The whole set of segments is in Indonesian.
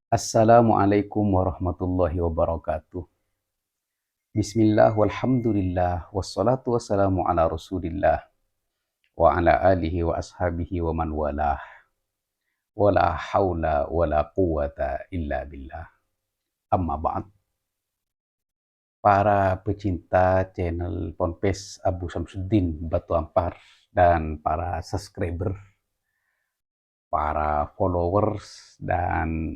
Assalamualaikum warahmatullahi wabarakatuh. Bismillah walhamdulillah wassalatu wassalamu ala Rasulillah wa ala alihi wa ashabihi wa man walah. Wala haula wala quwata illa billah. Amma ba'd. Para pecinta channel Ponpes Abu Samsuddin Batu Ampar dan para subscriber, para followers dan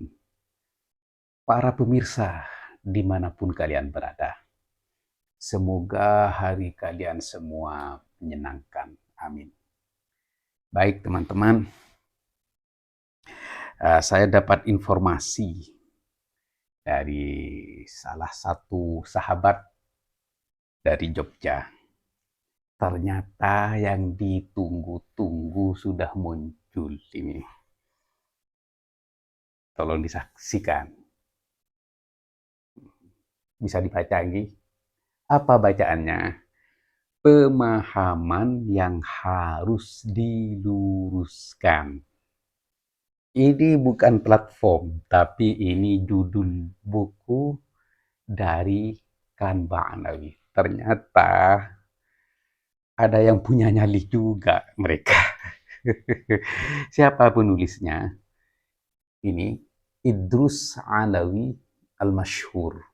para pemirsa dimanapun kalian berada. Semoga hari kalian semua menyenangkan. Amin. Baik teman-teman, saya dapat informasi dari salah satu sahabat dari Jogja. Ternyata yang ditunggu-tunggu sudah muncul ini. Tolong disaksikan. Bisa dibaca ini. Apa bacaannya? Pemahaman yang harus diluruskan. Ini bukan platform, tapi ini judul buku dari Khan Ba'alawi. Ternyata ada yang punya nyali juga mereka. Siapa penulisnya? Ini Idrus Alawi Al-Masyhur.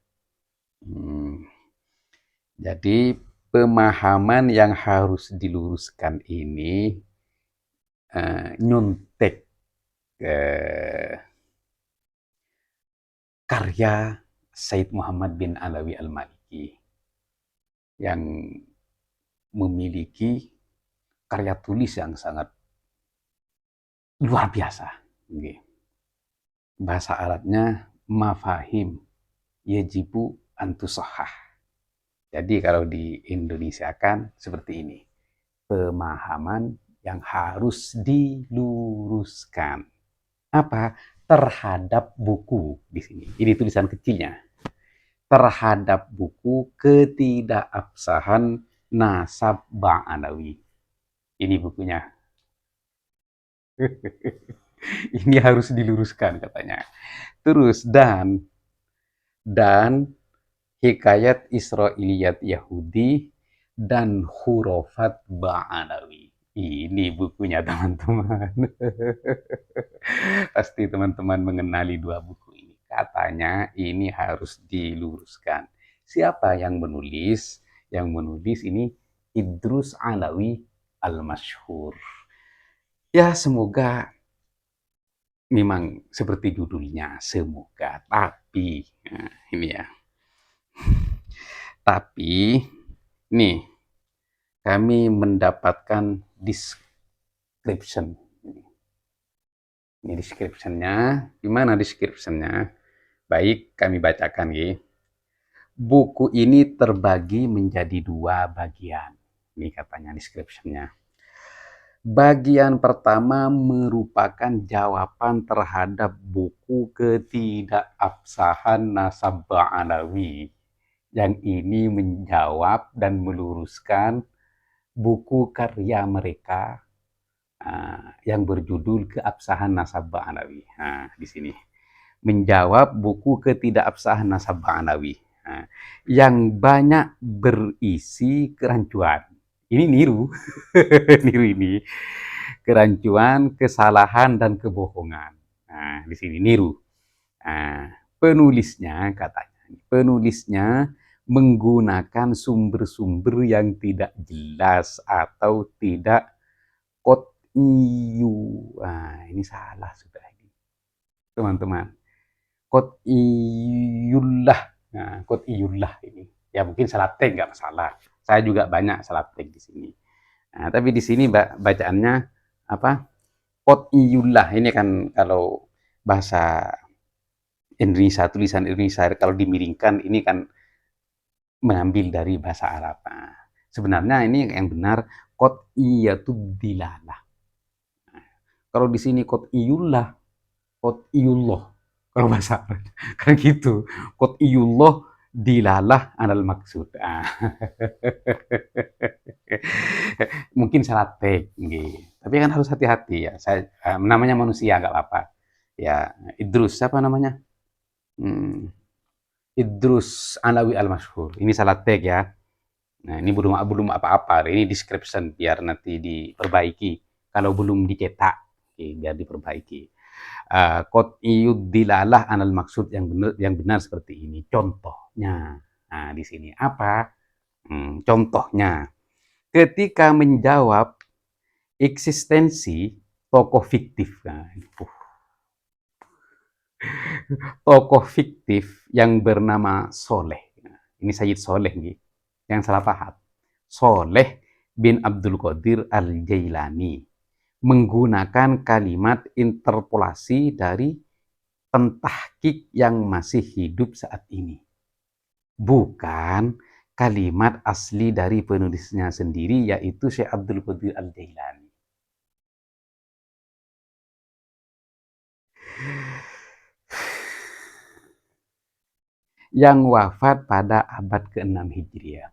Jadi pemahaman yang harus diluruskan ini nyontek karya Said Muhammad bin Alawi Al-Maliki yang memiliki karya tulis yang sangat luar biasa. Bahasa Arabnya mafahim yajibu antusahah. Jadi kalau di Indonesia kan seperti ini. Pemahaman yang harus diluruskan. Apa? Terhadap buku di sini. Ini tulisan kecilnya. Terhadap buku ketidakabsahan nasab Ba'alawi. Ini bukunya. Ini harus diluruskan katanya. Terus dan hikayat Israiliyat Yahudi dan hurufat Ba'alawi. Ini bukunya teman-teman. Pasti teman-teman mengenali dua buku ini. Katanya ini harus diluruskan. Siapa yang menulis? Yang menulis ini Idrus Alawi Al-Masyhur. Ya semoga memang seperti judulnya, semoga. Tapi, nah, ini ya. Tapi, nih, kami mendapatkan description. Ini description-nya. Gimana description-nya? Baik, kami bacakan ya. Buku ini terbagi menjadi dua bagian. Ini katanya description-nya. Bagian pertama merupakan jawaban terhadap buku ketidakabsahan nasab Ba'alawi. Yang ini menjawab dan meluruskan buku karya mereka yang berjudul Keabsahan Nasab Ba'alawi. Nah, di sini menjawab buku ketidakabsahan nasab Ba'alawi yang banyak berisi kerancuan. Ini niru, niru ini kerancuan, kesalahan dan kebohongan. Nah, di sini niru. Penulisnya katanya, penulisnya menggunakan sumber-sumber yang tidak jelas atau tidak qat'iyyu. Ini salah sudah ini. Teman-teman. Qat'iyullah. Nah, qat'iyullah ini. Ya mungkin salah tag nggak masalah. Saya juga banyak salah tag di sini. Nah, tapi di sini bacaannya apa? Qat'iyullah. Ini kan kalau bahasa Indonesia, tulisan Indonesia kalau dimiringkan ini kan mengambil dari bahasa Arab. Nah, sebenarnya ini yang benar qat'iyatud dilalah. Nah, kalau di sini qat'iyullah, qat'iyullah. Kalau bahasa Arab kan gitu. Qat'iyullah dilalah anal maksud. Mungkin salah tag, tapi kan harus hati-hati ya. Saya namanya manusia nggak apa-apa. Ya Idrus siapa namanya? Hmm. Idrus Alawi Al-Masyhur. Ini salah tag ya. Nah, ini belum apa-apa. Ini description biar nanti diperbaiki. Kalau belum dicetak, oke, biar diperbaiki. Qat'iyud dilalah anal maksud yang benar seperti ini. Contohnya, nah di sini apa? Contohnya, ketika menjawab eksistensi tokoh fiktif. Nah, tokoh fiktif yang bernama Soleh. Ini Sayyid Soleh nih, yang salah paham. Soleh bin Abdul Qadir Al-Jailani menggunakan kalimat interpolasi dari pentahkik yang masih hidup saat ini. Bukan kalimat asli dari penulisnya sendiri, yaitu Syekh Abdul Qadir Al-Jailani. Yang wafat pada abad ke-6 Hijriah.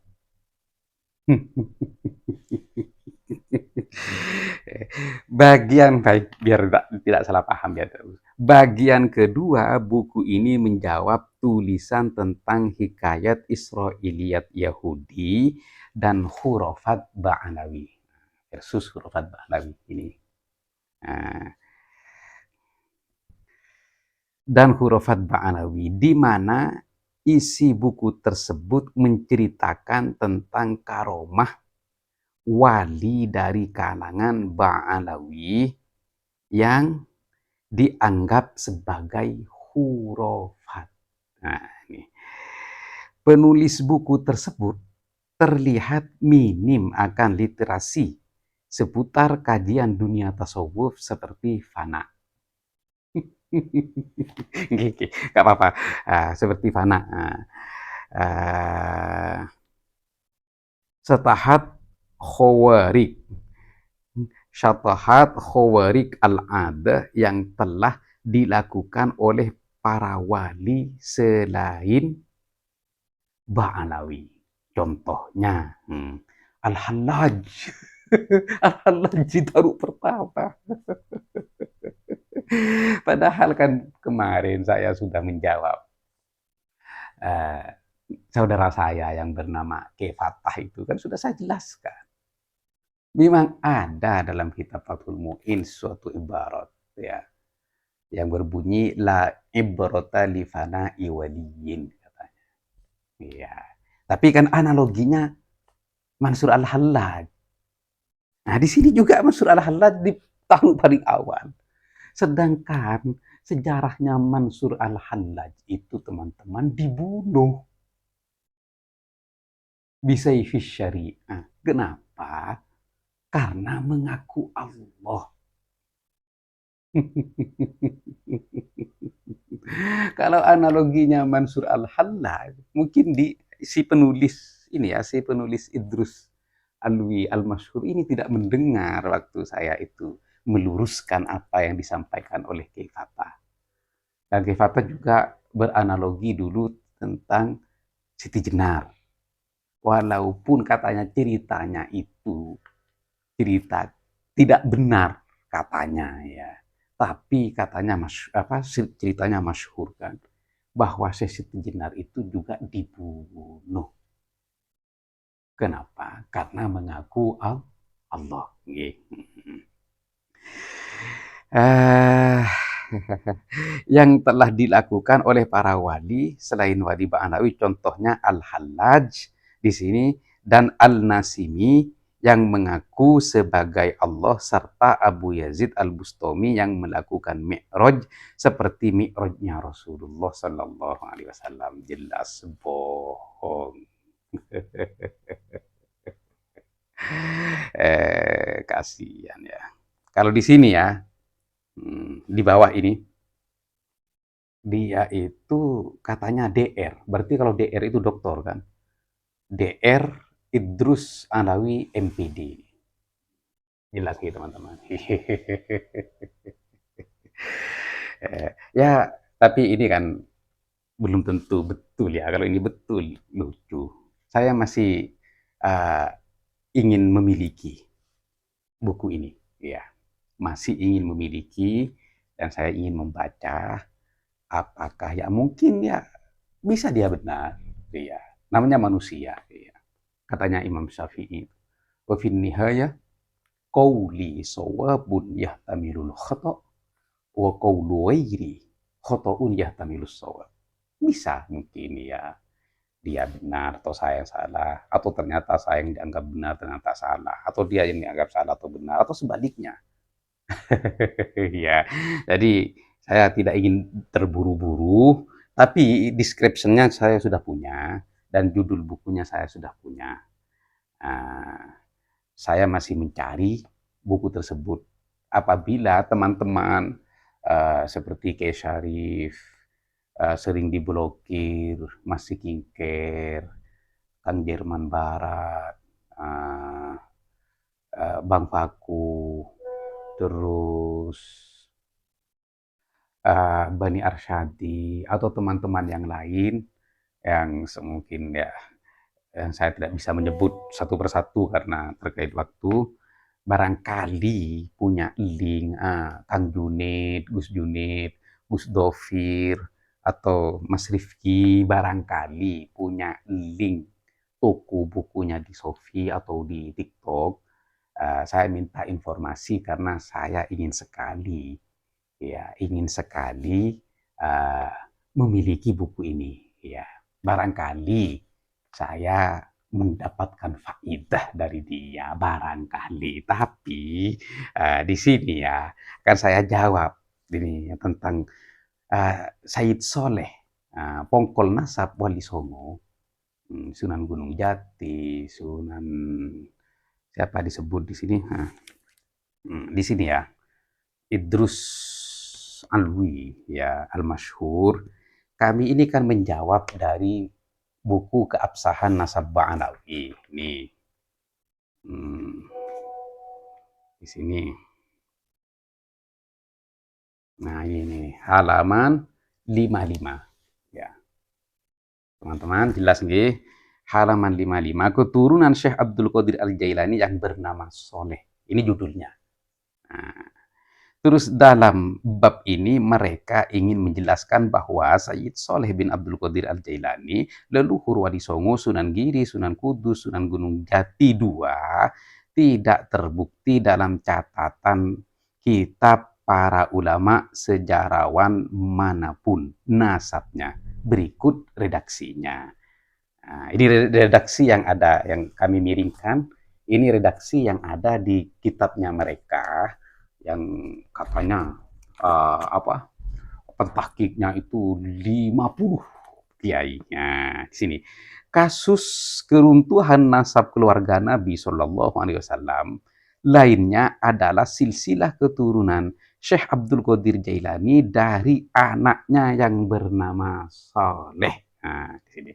Bagian baik, biar tidak salah paham ya. Bagian kedua buku ini menjawab tulisan tentang hikayat Israiliyat Yahudi dan hurufat Ba'alawi versus hurufat Ba'alawi ini. Nah, dan hurufat Ba'alawi, di mana isi buku tersebut menceritakan tentang karomah wali dari kalangan Ba'alawi yang dianggap sebagai hurufat. Nah, ini. Penulis buku tersebut terlihat minim akan literasi seputar kajian dunia tasawuf seperti fana. Gak apa-apa, seperti fana. Setahat khawarik, syatahat khawarik al-adah yang telah dilakukan oleh para wali selain Ba'alawi. Contohnya, Al-Hallaj. Al-Hallaj baru pertama. Padahal kan kemarin saya sudah menjawab uh, saudara saya yang bernama Kefatah itu kan sudah saya jelaskan. Memang ada dalam kitab Fathul Mu'in suatu ibarat ya yang berbunyi la ibrata li fana'i waliyin katanya. Iya. Tapi kan analoginya Mansur Al-Hallaj. Nah, di sini juga Mansur Al-Hallaj ditaruh paling awal. Sedangkan sejarahnya Mansur Al-Hallaj itu teman-teman dibunuh bisayfis syariah. Kenapa? Karena mengaku Allah. Kalau analoginya Mansur Al-Hallaj, mungkin si penulis ini ya, si penulis Idrus Alwi Al-Masyhur ini tidak mendengar waktu saya itu meluruskan apa yang disampaikan oleh Kiai Fatah. Dan Kiai Fatah juga beranalogi dulu tentang Siti Jenar. Walaupun katanya ceritanya itu cerita tidak benar katanya ya. Tapi katanya ceritanya masyhur kan bahwa Siti Jenar itu juga dibunuh. Kenapa? Karena mengaku Allah. Yang telah dilakukan oleh para wali selain wali Ba'alawi, contohnya Al-Hallaj di sini dan Al-Nasimi yang mengaku sebagai Allah serta Abu Yazid Al-Bustami yang melakukan Mi'raj seperti Mi'rajnya Rasulullah Sallallahu Alaihi Wasallam. Jelas bohong. Kasihan ya. Kalau di sini ya, di bawah ini, dia itu katanya DR. Berarti kalau DR itu doktor kan? DR Idrus Alawi MPD. Jelas gitu teman-teman. Ya, tapi ini kan belum tentu betul ya. Kalau ini betul, lucu. Saya masih uh, ingin memiliki buku ini. Ya, masih ingin memiliki dan saya ingin membaca Apakah ya mungkin ya bisa dia benar, ya. Namanya manusia, ya. Katanya Imam Syafi'i, wa fin nihayah qauli shawabun yahtamilul khata' wa qaulu ghairi khata'un yahtamilus shawab. Bisa mungkin ya dia benar atau saya yang salah, atau ternyata saya yang dianggap benar ternyata salah, atau dia yang dianggap salah atau benar, atau sebaliknya. Ya, jadi saya tidak ingin terburu-buru, tapi description-nya saya sudah punya dan judul bukunya saya sudah punya. Nah, saya masih mencari buku tersebut. Apabila teman-teman seperti Kiai Syarif sering diblokir, masih Kingker, Kang Jerman Barat, uh, Bang Paku, terus Bani Arsyadi, atau teman-teman yang lain yang mungkin ya yang saya tidak bisa menyebut satu persatu karena terkait waktu, barangkali punya link Kang Junid, Gus Junid, Gus Dovir, atau Mas Rifki barangkali punya link toko bukunya di Shopee atau di TikTok. Saya minta informasi karena saya ingin sekali uh, memiliki buku ini. Ya, barangkali saya mendapatkan faidah dari dia barangkali, tapi di sini ya kan saya jawab ini tentang Said Soleh, Pongkol Nasab Wali Songo, Sunan Gunung Jati, Sunan siapa disebut di sini? Di sini ya Idrus Alwi ya Al-Masyhur. Kami ini kan menjawab dari buku Keabsahan Nasab Ba'alawi. Nih, di sini. Nah ini halaman 55. Ya, teman-teman jelas nggih. Halaman 55, keturunan Syekh Abdul Qadir Al-Jailani yang bernama Soleh. Ini judulnya. Nah, terus dalam bab ini mereka ingin menjelaskan bahwa Sayyid Soleh bin Abdul Qadir Al-Jailani, leluhur Wali Songo, Sunan Giri, Sunan Kudus, Sunan Gunung Jati II, tidak terbukti dalam catatan kitab para ulama sejarawan manapun nasabnya. Berikut redaksinya. Nah, ini redaksi yang ada, yang kami miringkan. Ini redaksi yang ada di kitabnya mereka, yang katanya pentahkiknya itu 50 kiainya. Di sini kasus keruntuhan nasab keluarga Nabi Shallallahu Alaihi Wasallam lainnya adalah silsilah keturunan Syekh Abdul Qadir Jailani dari anaknya yang bernama Saleh. Nah, di sini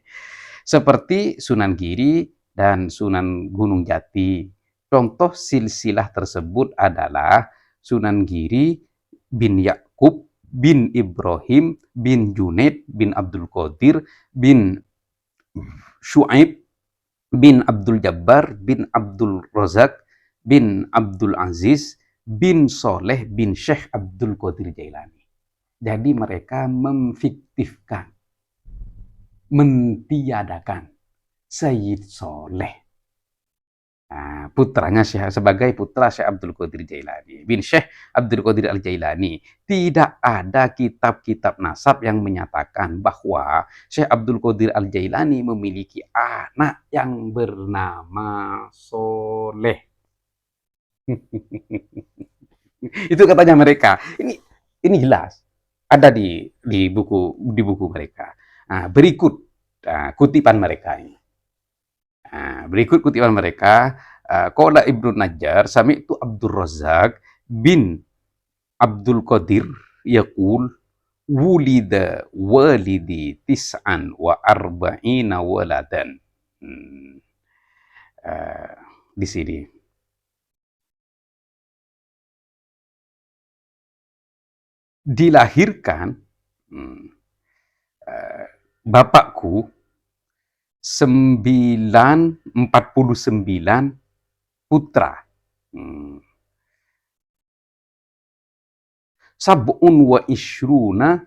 seperti Sunan Giri dan Sunan Gunung Jati. Contoh silsilah tersebut adalah Sunan Giri bin Yakub bin Ibrahim bin Junaid bin Abdul Qadir bin Shu'aib bin Abdul Jabbar bin Abdul Razak bin Abdul Aziz bin Soleh bin Syekh Abdul Qadir Jailani. Jadi mereka memfiktifkan, mentiadakan Sayyid Soleh, putranya Syekh, sebagai putra Syekh Abdul Qadir Jailani bin Syekh Abdul Qadir Al-Jailani. Tidak ada kitab-kitab nasab yang menyatakan bahwa Syekh Abdul Qadir Al-Jailani memiliki anak yang bernama Soleh. Itu katanya mereka. Ini jelas ada di buku mereka. Berikut kutipan mereka ini. Berikut kutipan mereka. Qala Ibnu Najjar, sami'tu Abdul Razak bin Abdul Qadir yaqul wulida walidi tis'an wa arba'ina waladan. Di sini. Dilahirkan bapakku 49 putra. Sab'un wa ishruna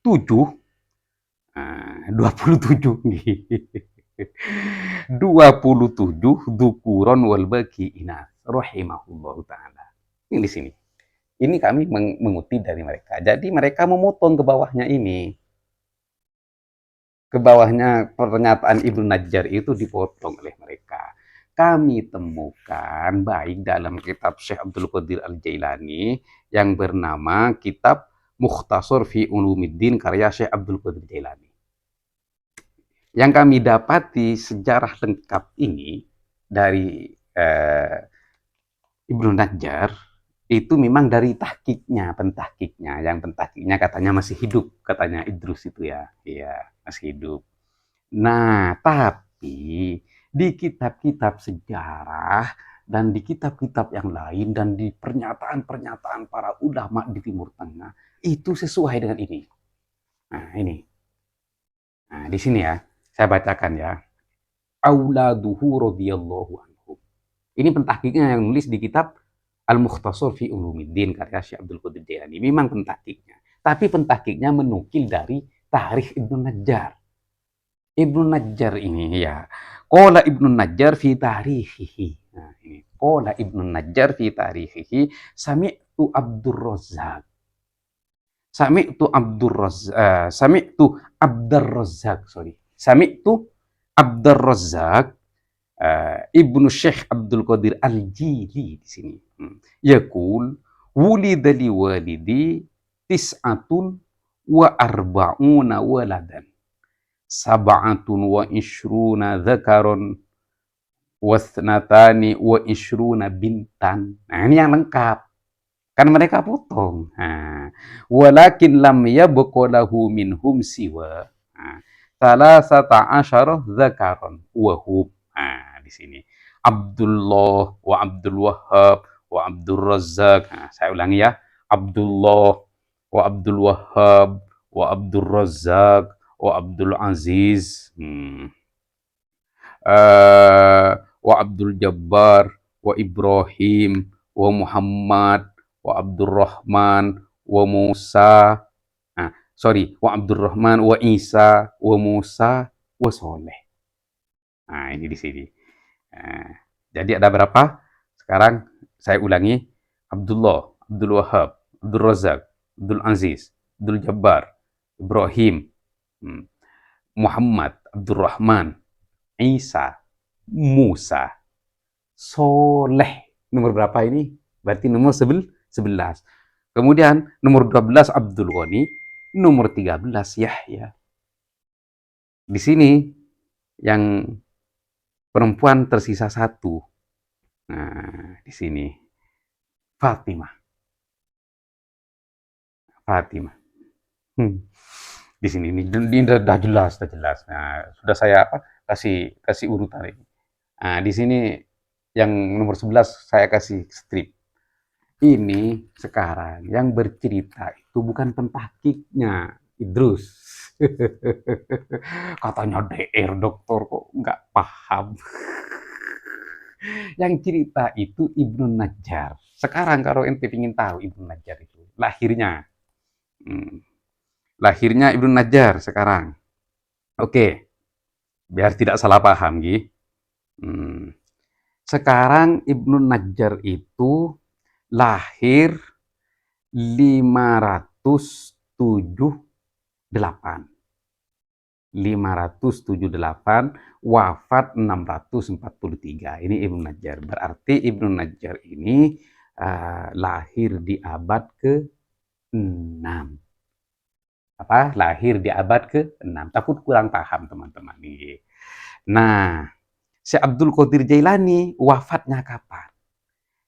27 27 dzukuron wal baqi inas rahimahullahu taala. Ini di sini. Ini kami mengutip dari mereka. Jadi mereka memotong ke bawahnya ini. Ke bawahnya pernyataan Ibnu Najjar itu dipotong oleh mereka. Kami temukan baik dalam kitab Syekh Abdul Qadir Al-Jailani yang bernama Kitab Mukhtasar fi Ulumiddin karya Syekh Abdul Qadir Jailani. Yang kami dapati sejarah lengkap ini dari Ibnu Najjar itu memang dari pentahkiknya. Yang pentahkiknya katanya masih hidup, katanya Idrus itu ya. Iya, masih hidup. Nah, tapi di kitab-kitab sejarah dan di kitab-kitab yang lain dan di pernyataan-pernyataan para ulama di Timur Tengah itu sesuai dengan ini. Nah, ini. Nah, di sini ya, saya bacakan ya. Auladuhu radhiyallahu anhum. Ini pentahkiknya yang nulis di kitab Al-Mukhtasar fi Ulumiddin karya Syekh Abdul Qadir Jailani. Memang pentahkiknya. Tapi pentahkiknya menukil dari Tarikh Ibnu Najjar. Ibnu Najjar ini ya. Qala Ibnu Najjar fi tarikhihi. Nah, ini. Qala Ibnu Najjar fi tarikhihi sami'tu Abdur Razzaq. Sami'tu Abdur Razzaq, Sami'tu Abdur Razzaq Ibnu Syekh Abdul Qadir Al-Jili di sini. Yaqul wulida li walidi tis'atun wa arba'una waladan. Sab'atun wa ishruna dzakaron wa thnatani wa ishruna bintan. Nah, ini yang lengkap. Kan mereka potong. Nah, walakin lam yabqa lahu minhum siwa. Salasata asyara dzakaron wa hum. Nah, di sini Abdullah wa Abdul Wahhab wa Abdul Razzaq. Nah, saya ulangi ya. Abdullah wa Abdul Wahhab wa Abdul Razzaq wa Abdul Aziz. Wa Abdul Jabbar wa Ibrahim wa Muhammad wa Abdurrahman wa Musa. Wa Abdurrahman wa Isa wa Musa wa Soleh. Nah, ini di sini. Jadi ada berapa? Sekarang saya ulangi. Abdullah, Abdul Wahhab, Abdul Razak, Abdul Aziz, Abdul Jabbar, Ibrahim, Muhammad, Abdurrahman, Isa, Musa, Soleh. Nomor berapa ini? Berarti nomor 11. Kemudian nomor 12 Abdul Ghani, nomor 13 Yahya. Di sini yang perempuan tersisa satu. Nah, di sini Fatimah. Di sini ini sudah jelas. Nah, sudah saya kasih urutan ini. Nah, di sini yang nomor 11 saya kasih strip. Ini sekarang yang bercerita itu bukan pentahkiknya Idrus. Katanya DR dokter kok nggak paham. Yang cerita itu Ibnu Najjar. Sekarang kalau ente ingin tahu Ibnu Najjar itu lahirnya. Lahirnya Ibnu Najjar sekarang. Oke. Biar tidak salah paham, Gi. Sekarang Ibnu Najjar itu lahir 578. 578, wafat 643. Ini Ibnu Najjar. Berarti Ibnu Najjar ini lahir di abad ke-6. Lahir di abad ke-6. Takut kurang paham teman-teman. Nah, Syekh Abdul Qadir Jailani wafatnya kapan?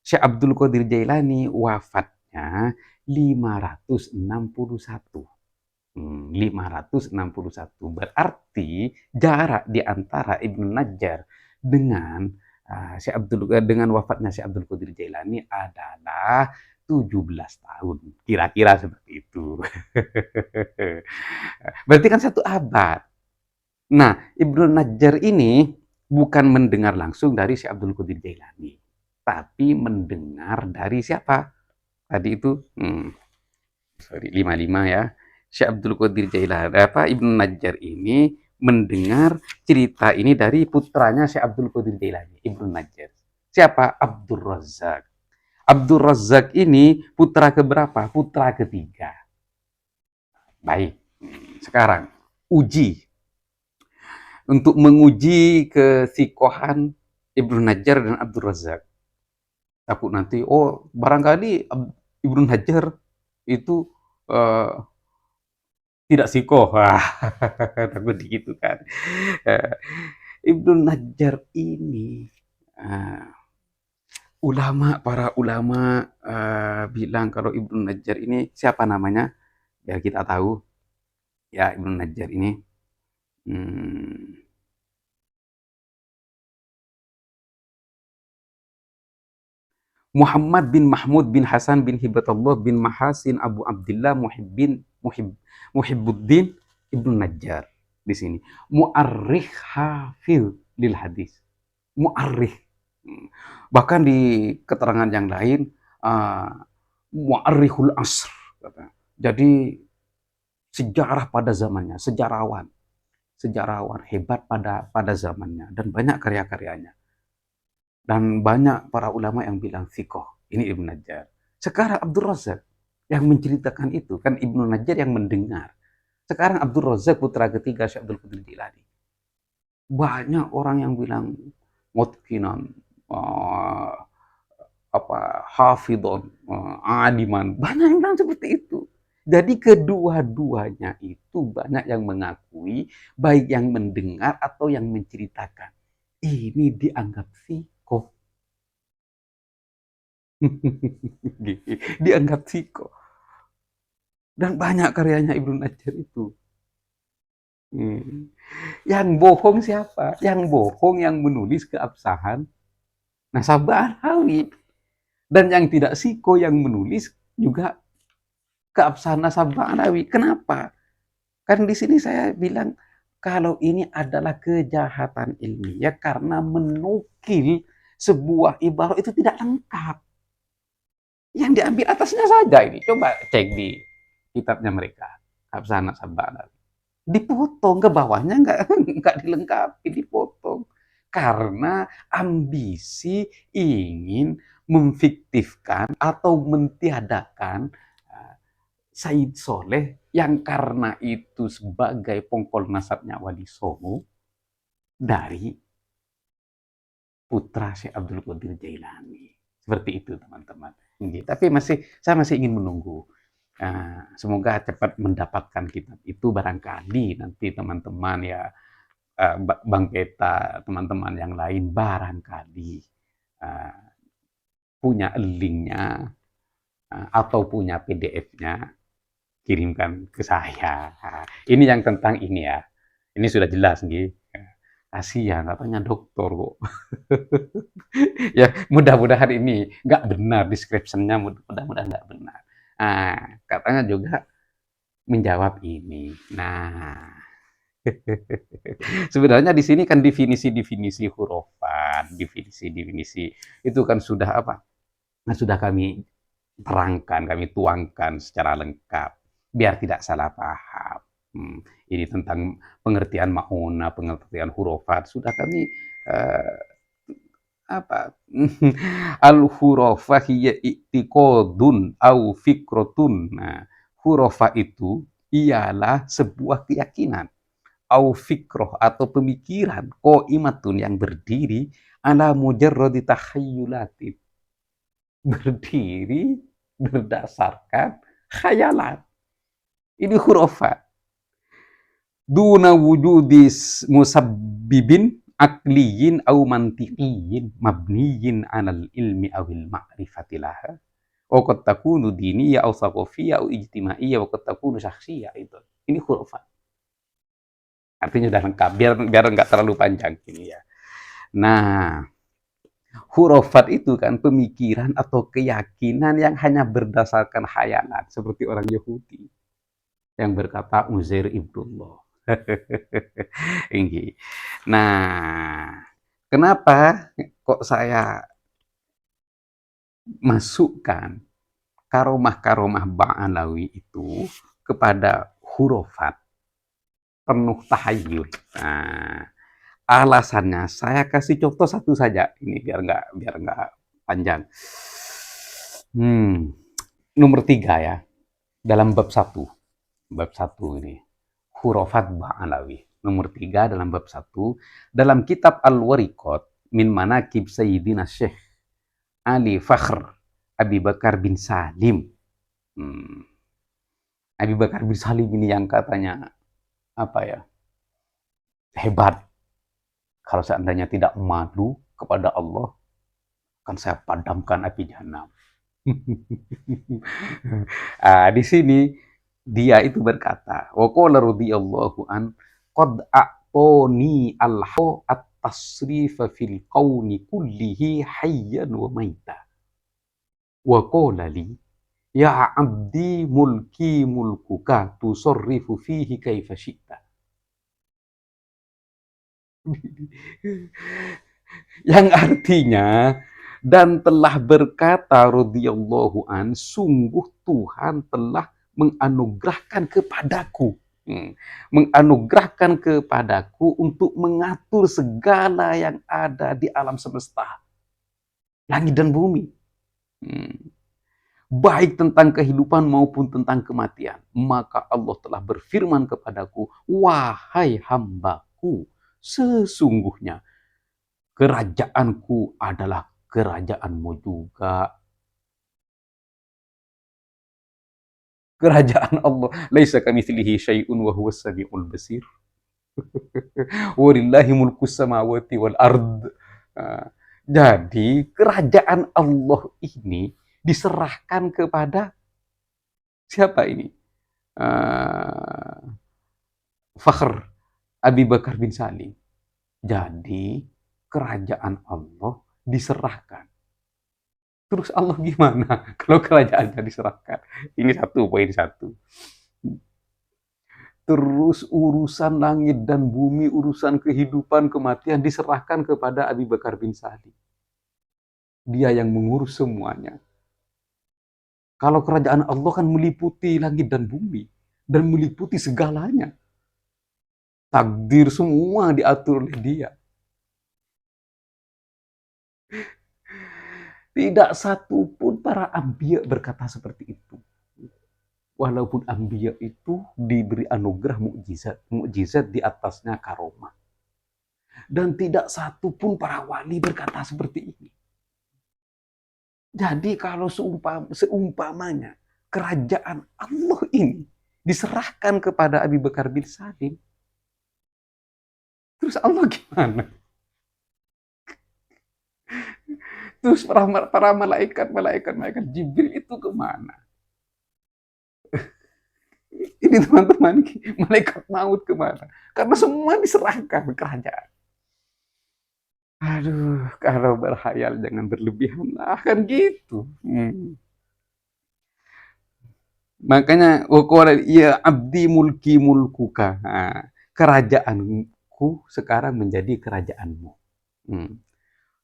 Syekh Abdul Qadir Jailani wafatnya 561. 561. Berarti jarak di antara Ibnu Najjar dengan dengan wafatnya Syekh Abdul Qadir Jailani adalah 17 tahun. Kira-kira seperti itu. Berarti kan 1 abad. Nah, Ibnu Najjar ini bukan mendengar langsung dari Syekh Abdul Qadir Jailani, tapi mendengar dari siapa? Tadi itu 55 ya. Syekh Abdul Qadir Jailani, Ibnu Najjar ini mendengar cerita ini dari putranya Syekh Abdul Qadir Jailani, Ibnu Najjar. Siapa? Abdul Razak. Abdul Razak ini putra keberapa? Putra ketiga. Baik, sekarang uji. Untuk menguji kesikohan Ibnu Najjar dan Abdul Razak. Takut nanti, barangkali Ibnu Najjar itu tidak sikoh. Takut gitu kan. Ibnu Najjar ini para ulama bilang kalau Ibnu Najjar ini siapa namanya? Biar kita tahu. Ya, Ibnu Najjar ini Muhammad bin Mahmud bin Hasan bin Hibatullah bin Mahasin Abu Abdillah Muhibbuddin Ibnu Najjar di sini. Mu'arrikh hafil lil hadis. Mu'arrikh. Bahkan di keterangan yang lain, Mu'arrikhul asr. Jadi sejarah pada zamannya, sejarawan hebat pada zamannya, dan banyak karya-karyanya. Dan banyak para ulama yang bilang sikoh. Ini Ibnu Najjar. Sekarang Abdul Razak yang menceritakan itu, kan Ibnu Najjar yang mendengar. Sekarang Abdul Razak putra ketiga Syekh Abdul Qadir Jailani. Banyak orang yang bilang mutqinan, hafidhon, aliman. Banyak yang bilang seperti itu. Jadi kedua-duanya itu banyak yang mengakui, baik yang mendengar atau yang menceritakan. Ini dianggap sikoh. Dianggap sikoh. Dan banyak karyanya Ibnu Najjar itu. Yang bohong siapa? Yang bohong yang menulis keabsahan nasabah alawi. Dan yang tidak sikoh yang menulis juga keabsahan nasabah alawi. Kenapa? Kan di sini saya bilang kalau ini adalah kejahatan ilmiah karena menukil sebuah ibarat itu tidak lengkap. Yang diambil atasnya saja ini. Coba cek di kitabnya mereka. Keabsahan nasabah alawi. Dipotong ke bawahnya nggak dilengkapi, dipotong. Karena ambisi ingin memfiktifkan atau mentiadakan Said Soleh yang karena itu sebagai pongkol nasabnya Wali Songo dari putra Syekh Abdul Qadir Jailani. Seperti itu teman-teman. Tapi saya masih ingin menunggu. Semoga cepat mendapatkan kitab itu, barangkali nanti teman-teman ya, Bang Peta, teman-teman yang lain barangkali punya linknya atau punya PDF-nya, kirimkan ke saya. Ini yang tentang ini ya. Ini sudah jelas nih. Kasihan katanya dokter kok. Ya mudah-mudahan ini nggak benar, description-nya mudah-mudahan nggak benar. Katanya juga menjawab ini. Nah, sebenarnya di sini kan definisi-definisi hurufan, definisi-definisi itu kan sudah sudah kami terangkan, kami tuangkan secara lengkap biar tidak salah paham. Ini tentang pengertian ma'una, pengertian hurufat sudah kami al-hurufah hiya i'tiqadun au fikrotun. Nah, hurufah itu ialah sebuah keyakinan au fikroh atau pemikiran qaimatun yang berdiri ala mujarradi takhayyulatin. Berdiri berdasarkan khayalan. Ini hurufat. Duna wujudis musabbibin akliyin au mantiqiyin mabniyin alal ilmi awil ma'rifati laha. Wa qad takunu diniyya aw thaqafiyya aw ijtimaiyya wa qad takunu syakhsiyya. Itu. Ini hurufat. Artinya sudah lengkap, biar nggak terlalu panjang ini ya. Nah, hurufat itu kan pemikiran atau keyakinan yang hanya berdasarkan khayalan, seperti orang Yahudi yang berkata Uzair ibnullah. Nah, kenapa kok saya masukkan karomah-karomah Ba'alawi itu kepada hurufat, penuh tahayul. Nah, alasannya saya kasih contoh satu saja ini biar nggak panjang. Nomor 3 ya, dalam bab satu ini hurufat ba'alawi. Nomor 3 dalam bab 1 dalam kitab Al-Wariqat min Manaqib Sayyidina Syekh Ali Fakhr Abi Bakar bin Salim. Abi Bakar bin Salim ini yang katanya apa ya, hebat. Kalau seandainya tidak malu kepada Allah, akan saya padamkan api jahanam. Di sini dia itu berkata, wa qala radhiyallahu an qad a'tani al-haqqo at-tasrifa fil kauni kullihi hayyan wa maita. Wa qala li ya 'abdi mulki mulkuka tusarrifu fihi kaifa syi'ta. Yang artinya, dan telah berkata radhiyallahu an, sungguh Tuhan telah menganugerahkan kepadaku untuk mengatur segala yang ada di alam semesta, langit dan bumi, baik tentang kehidupan maupun tentang kematian. Maka Allah telah berfirman kepadaku, wahai hambaku, sesungguhnya kerajaanku adalah kerajaanmu juga. Kerajaan Allah, laisa kamitslihi syai'un wa huwas samiul basir. Walillahi mulkus samawati wal ard. Jadi kerajaan Allah ini diserahkan kepada siapa ini? Fakhr Abi Bakar bin Salim. Jadi kerajaan Allah diserahkan. Terus Allah gimana kalau kerajaannya diserahkan? Ini poin satu. Terus urusan langit dan bumi, urusan kehidupan, kematian diserahkan kepada Abi Bakar bin Salim. Dia yang mengurus semuanya. Kalau kerajaan Allah kan meliputi langit dan bumi dan meliputi segalanya. Takdir semua diatur oleh dia. Tidak satu pun para anbiya berkata seperti itu. Walaupun anbiya itu diberi anugerah mukjizat di atasnya karomah. Dan tidak satu pun para wali berkata seperti ini. Jadi kalau seumpamanya kerajaan Allah ini diserahkan kepada Abi Bakar bin Salim, terus Allah gimana? Terus para malaikat Jibril itu kemana? Ini teman-teman, malaikat maut kemana? Karena semua diserahkan kerajaan. Aduh, kalau berhayal jangan berlebihan lah, kan gitu. Makanya, ya abdi mulki mulkuka. Kerajaanku sekarang menjadi kerajaanmu.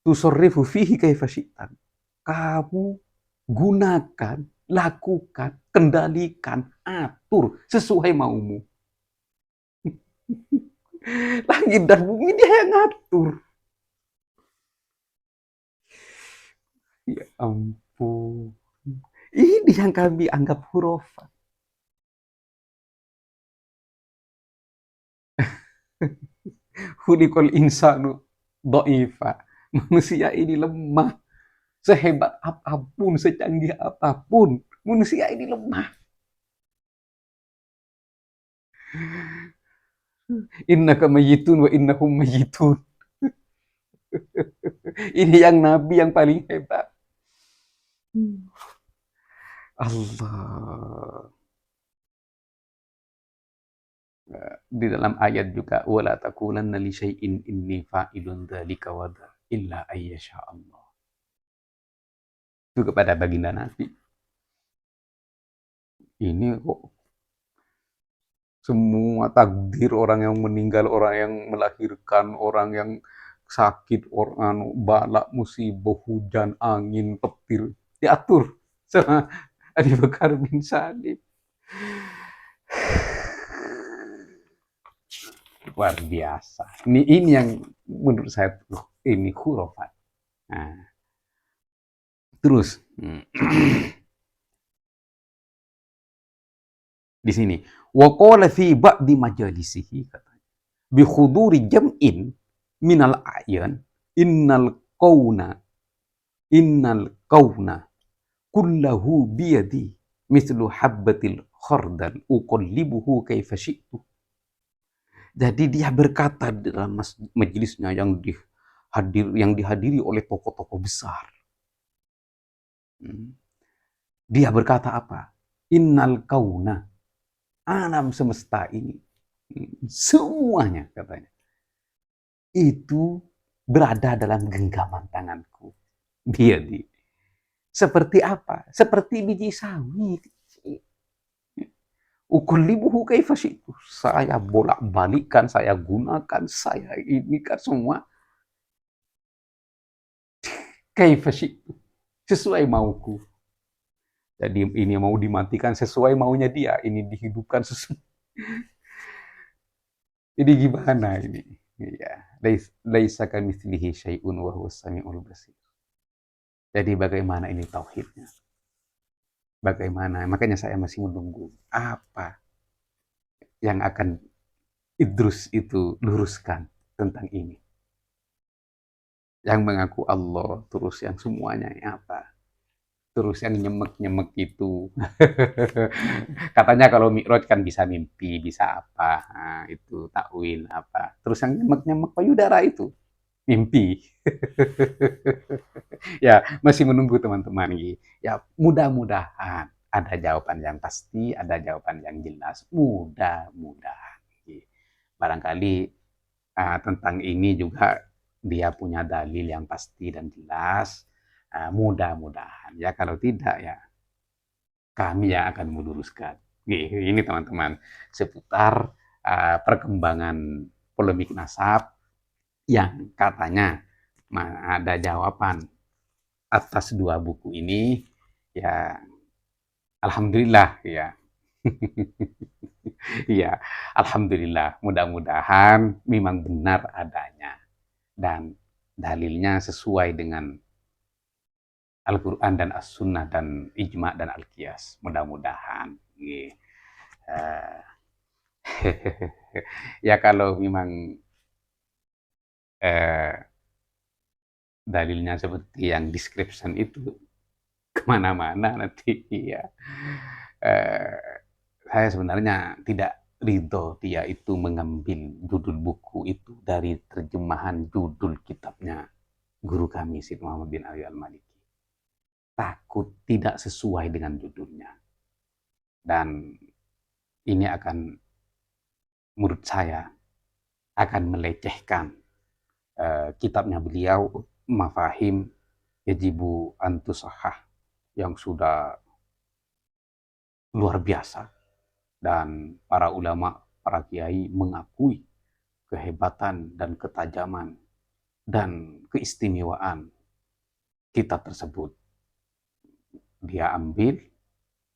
Tusarrifu fihi kaifa syi'ta. Kamu gunakan, lakukan, kendalikan, atur sesuai maumu. Langit dan bumi dia yang ngatur. Ya ampun. Ini yang kami anggap hurufat. Khuliqal insanu dha'ifa. Manusia ini lemah. Sehebat apapun, secanggih apapun, manusia ini lemah. Innaka mayyitun wa innahum mayyitun. Ini yang nabi yang paling hebat. Allah. Di dalam ayat juga, wala taqulanna li syai'in inni fa'ilun dzalika wada illa ayyasha Allah. Itu kepada baginda Nabi. Ini kok semua takdir, orang yang meninggal, orang yang melahirkan, orang yang sakit, orang balak, musibah, hujan, angin, petir, diatur sama Abi Bakar bin Salim. Luar biasa. Ini yang menurut saya ini khurafat. Nah, terus di sini wa qala fi ba'di majalisihi katanya bi khuduri jam'in minal a'yan innal qauna innal qauna kullahu biyadi mislu habbatil khardal uqallibuhu kaifa syi'tu. Jadi dia berkata dalam majelisnya yang dihadiri oleh tokoh-tokoh besar. Dia berkata apa? Innal kauna, alam semesta ini, semuanya katanya, itu berada dalam genggaman tanganku. Dia seperti apa? Seperti biji sawi. Ukullibuhu kaifa syi'tu. Saya bolak-balikan, saya gunakan, saya ini kan semua kaifa syi'tu. Sesuai mauku. Jadi ini mau dimatikan sesuai maunya dia, ini dihidupkan sesuai. Ini gimana ini? Ya, laisa kamitslihi syai'un wa huwas samiul basir. Jadi bagaimana ini tauhidnya? Bagaimana? Makanya saya masih menunggu apa yang akan Idrus itu luruskan tentang ini. Yang mengaku Allah, terus yang semuanya apa? Terus yang nyemek-nyemek itu. Katanya kalau Mi'raj kan bisa mimpi, bisa apa. Nah, itu takwil apa. Terus yang nyemek-nyemek payudara itu mimpi. Ya, masih menunggu teman-teman. Ya, mudah-mudahan ada jawaban yang pasti, ada jawaban yang jelas. Mudah-mudahan. Barangkali tentang ini juga dia punya dalil yang pasti dan jelas. Mudah-mudahan. Ya, kalau tidak ya kami yang akan meluruskan. Ini teman-teman, seputar perkembangan polemik nasab yang katanya ada jawaban atas dua buku ini, ya alhamdulillah ya. Ya, alhamdulillah. Mudah-mudahan memang benar adanya dan dalilnya sesuai dengan Al-Quran dan As-Sunnah dan Ijma' dan Al-Qiyas. Mudah-mudahan. Ya kalau memang dalilnya seperti yang description itu, kemana-mana nanti ya. Saya sebenarnya tidak ridho dia itu mengambil judul buku itu dari terjemahan judul kitabnya guru kami Syed Muhammad bin Ali Al-Maliki. Takut tidak sesuai dengan judulnya. Dan ini akan, menurut saya, akan melecehkan kitabnya beliau, Mafahim Yajibu Antusahah, yang sudah luar biasa. Dan para ulama, para kiai mengakui kehebatan dan ketajaman dan keistimewaan kitab tersebut. Dia ambil,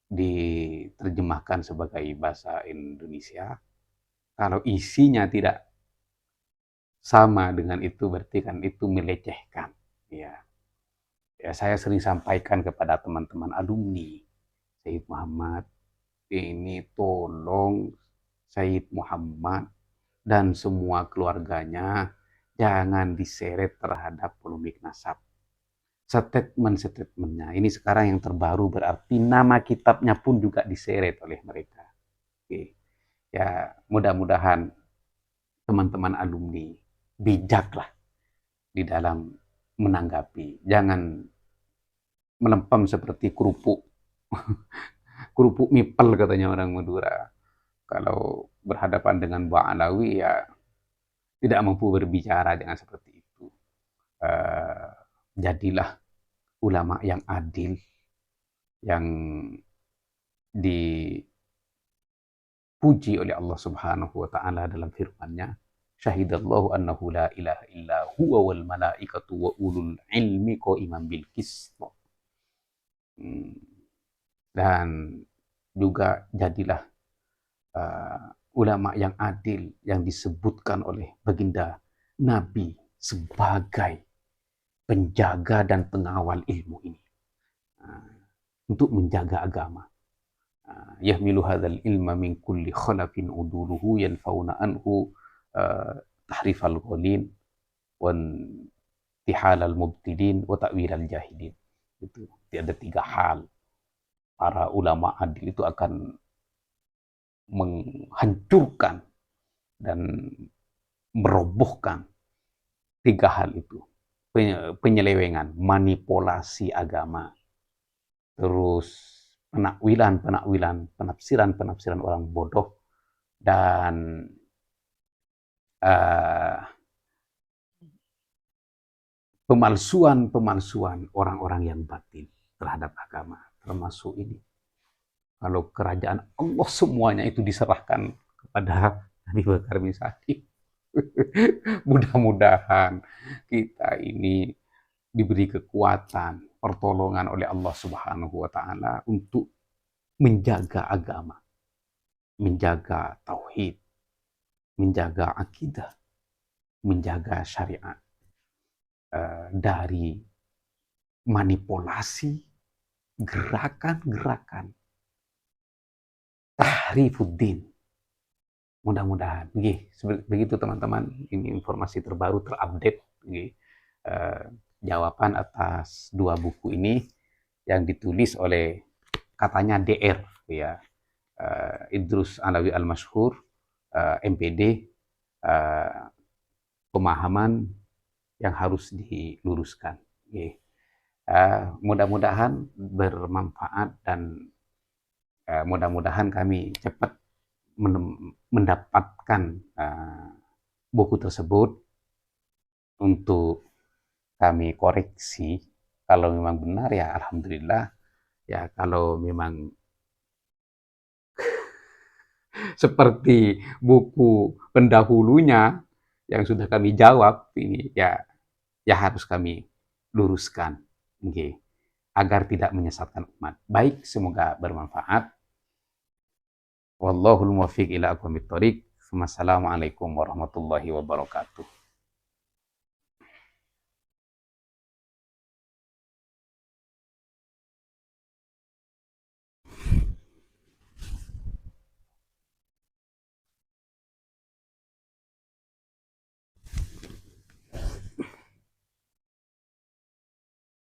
diterjemahkan sebagai bahasa Indonesia. Kalau isinya tidak sama dengan itu, berarti kan itu melecehkan. Ya, saya sering sampaikan kepada teman-teman alumni, Syed Muhammad, ini tolong Syed Muhammad dan semua keluarganya jangan diseret terhadap polemik nasab. Statement-statementnya ini sekarang yang terbaru berarti nama kitabnya pun juga diseret oleh mereka. Oke. Ya, mudah-mudahan teman-teman alumni bijaklah di dalam menanggapi. Jangan melempem seperti kerupuk. Kerupuk mipel katanya orang Madura. Kalau berhadapan dengan Mbak Alawi ya tidak mampu berbicara, jangan seperti itu. Jadilah ulama yang adil, yang dipuji oleh Allah Subhanahu wa taala dalam firman-Nya, syahidallahu annahu la ilaha illa huwa wal malaikatu wa ulul ilmi qa'iman bil qist. Dan juga jadilah ulama yang adil yang disebutkan oleh baginda Nabi sebagai penjaga dan pengawal ilmu ini. Untuk menjaga agama. Yahmilu hadzal ilma min kulli khalafin uduluhu yanfauna anhu tahrifal ghalin wan tihalal mubtidin wa ta'wilal jahilin. Itu ada 3 hal. Para ulama adil itu akan menghancurkan dan merobohkan 3 hal itu. Penyelewengan, manipulasi agama, terus penakwilan, penafsiran orang bodoh, dan pemalsuan orang-orang yang batin terhadap agama, termasuk ini. Kalau kerajaan Allah semuanya itu diserahkan kepada Nabi Bakar bin Sadiq. Mudah-mudahan kita ini diberi kekuatan, pertolongan oleh Allah Subhanahu wa Ta'ala untuk menjaga agama, menjaga tauhid, menjaga akidah, menjaga syariat dari manipulasi gerakan-gerakan tahrifuddin. Mudah-mudahan begitu teman-teman, ini informasi terbaru terupdate jawaban atas 2 buku ini yang ditulis oleh katanya DR ya, Idrus Alawi Al-Masyhur, MPD, pemahaman yang harus diluruskan. Mudah-mudahan bermanfaat dan mudah-mudahan kami cepat mendapatkan buku tersebut untuk kami koreksi. Kalau memang benar ya alhamdulillah, ya kalau memang seperti buku pendahulunya yang sudah kami jawab ini, ya harus kami luruskan agar tidak menyesatkan umat. Baik, semoga bermanfaat. Wallahul muwaffiq ila aqwamit thoriq. Wassalamualaikum warahmatullahi wabarakatuh.